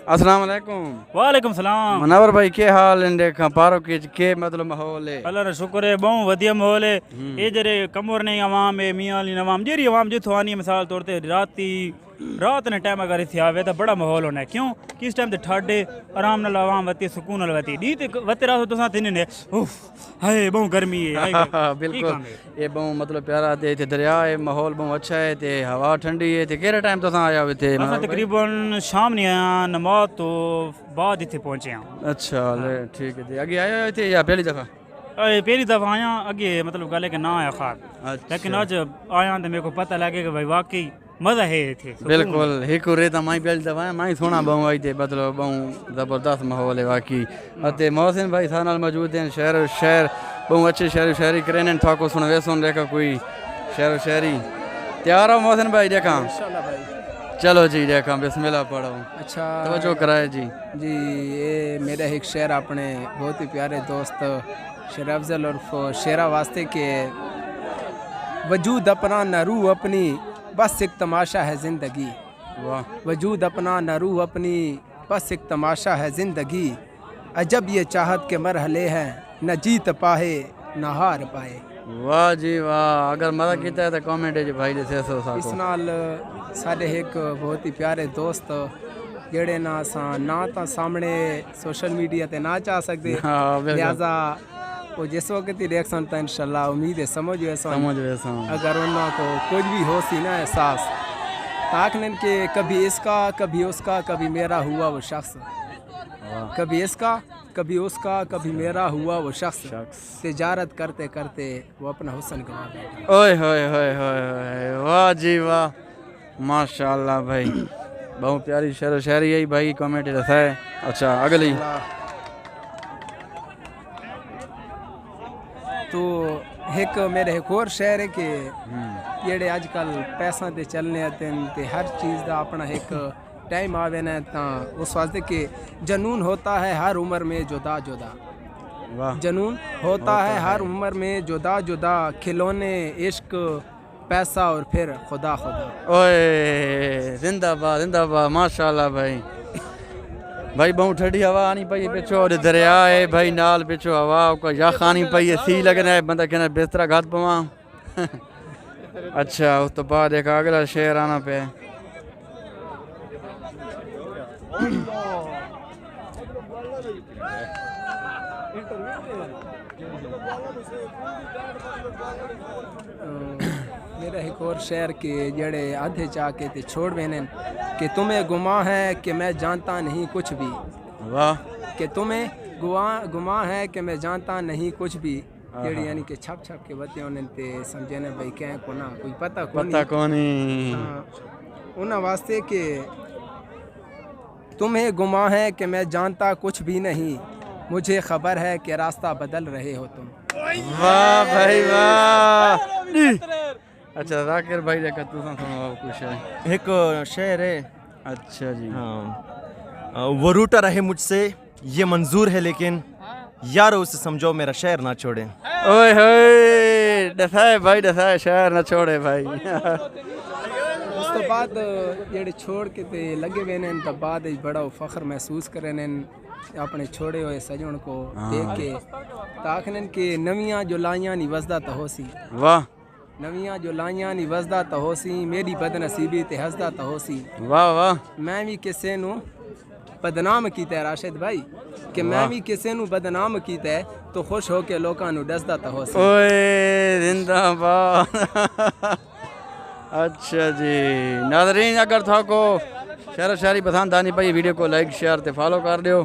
अस्सलाम वालेकुम। वालेकुम सलाम। मनवर भाई के हाल इन देखा पारो के मतलब माहौल है? अल्लाह रा शुक्र है, बहुत वधिया माहौल है। ये जरे कमर नहीं आवाम है, मियाँ वाली नवाम जेरी आवाम जिथों आनी है, मिसाल तौर पर रात ने टाइम अगर इतने आवे तो बड़ा माहौल होना है। क्यों कि इस टाइम ते ठाडे आराम नाल आवाम वती सुकून नाल वती दी ते वते रात तुसा थिने ने उफ हाय बहुत गर्मी है हाय बिल्कुल ये बहुत मतलब प्यारा ते इथे दरिया है, माहौल बहुत अच्छा है ते हवा ठंडी है ते केरे टाइम तुसा आया हुए थे? असां तकरीबन शाम नहीं आया, नमाज तो बाद इतने पहुंचे हैं। अच्छा ले ठीक है जी। आगे आया हुए थे या पहली दफा? पहली दफा आया, अगे मतलब गले के ना आया खास। लेकिन आज आया तो मेरे को पता लगे कि भाई वाकई मजा है थे। बिल्कुल एक रेता माई पहली दफा माई सोना बहु आई थे मतलब बहु जबरदस्त माहौल है वाकई। अते मोहसिन भाई साथ नाल मौजूद हैं। शहर बहुत अच्छे शहरी करें थाको सुन वे सुन देखा कोई शहरी तैयार हो मोहसिन भाई? देखा चलो जी देखा बिस्मिल्लाह पढ़ो। अच्छा तवज्जो कराए जी। जी ये मेरा एक शेर अपने बहुत ही प्यारे दोस्त शेर अफजल और शेरा वास्ते के वजूद अपना न रूह अपनी बस एक तमाशा है ज़िंदगी। वाह वजूद अपना न रूह अपनी बस एक तमाशा है ज़िंदगी। अजब ये चाहत के मरहले हैं न जीत पाए न हार पाए। वाह जी वाह। अगर मजा किया है तो कमेंट है भाई जैसे इस नाल साढ़े एक बहुत ही प्यारे दोस्त जेड़े ना ना तो सामने सोशल मीडिया ते ना चाह सकते, लिहाजा वो जिस वक्त ही रिएक्शन तो इंशाल्लाह उम्मीद है समझ वैसा अगर उनको कुछ भी हो सी ना एहसास ताकन के कभी इसका कभी उसका कभी मेरा हुआ वो शख्स, कभी इसका कभी उसका कभी मेरा हुआ वो शख्स। तिजारत करते करते वो अपना हुस्न गंवा बैठा। ओए होए होए होए वाह जी वाह माशाल्लाह भाई बहुत प्यारी शायरी यही भाई कमेंट रहता है। अच्छा अगली तो एक मेरे एक और शेर है कि जेड़े आजकल पैसा दे चलने आते ते हर चीज़ का अपना एक टाइम आवे ना तो उस वास्ते के जनून होता है हर उम्र में जुदा जुदा। जनून होता है हर उम्र में जुदा जुदा, खिलौने इश्क पैसा और फिर खुदा खुदा। ओए जिंदाबाद माशाल्लाह भाई। भाई बहुत ठंडी हवा आनी पई पिछो और दरिया है भाई नाल पिछो हवा को यख आनी पई है, सी लगना है बंदा कहना बिस्तरा घात पवा। अच्छा उस तो बाद एक अगला शेर आना पे मेरा एक और शेर के जड़े आधे चाके ते छोड़ बेने कि तुम्हें गुमा है कि मैं जानता नहीं कुछ भी। वाह कि तुम्हें गुमा है कि मैं जानता नहीं कुछ भी, जेड़ी यानी कि छप के बते उन्हें ते समझे ना भाई क्या को ना कोई पता कोनी उन वास्ते के तुम्हें गुमा है कि मैं जानता कुछ भी नहीं, मुझे खबर है कि रास्ता बदल रहे हो तुम। वाह भाई वाह। अच्छा जाकिर भाई देखा तू सुनाओ कुछ है एक शेर है। अच्छा जी हाँ वो रूठा रहे मुझसे ये मंजूर है लेकिन यारो उसे समझो मेरा शहर ना छोड़े। ओए होए दसाए भाई दसाए शहर ना छोड़े भाई। उस तो बाद जेड़े छोड़ के ते लगे हुए ने तो बाद बड़ा फख्र महसूस करे ने अपने छोड़े हुए सजन को देख के ताकन के नवियां जो लाइयां नहीं वजदा तो होसी। वाह नवियां जो लाइयां नहीं वजदा तो होसी, मेरी बदनसीबी ते हसदा तो होसी। वाह वाह मैं भी किसे नु बदनाम कीता राशिद भाई कि मैं भी किसे नु बदनाम कीता तो खुश हो के लोकां नु दसदा तो होसी। ओए जिंदाबाद। अच्छा जी नाज़रीन अगर था को शहर शायरी पसंद आनी पई वीडियो को लाइक शेयर ते फॉलो कर दियो।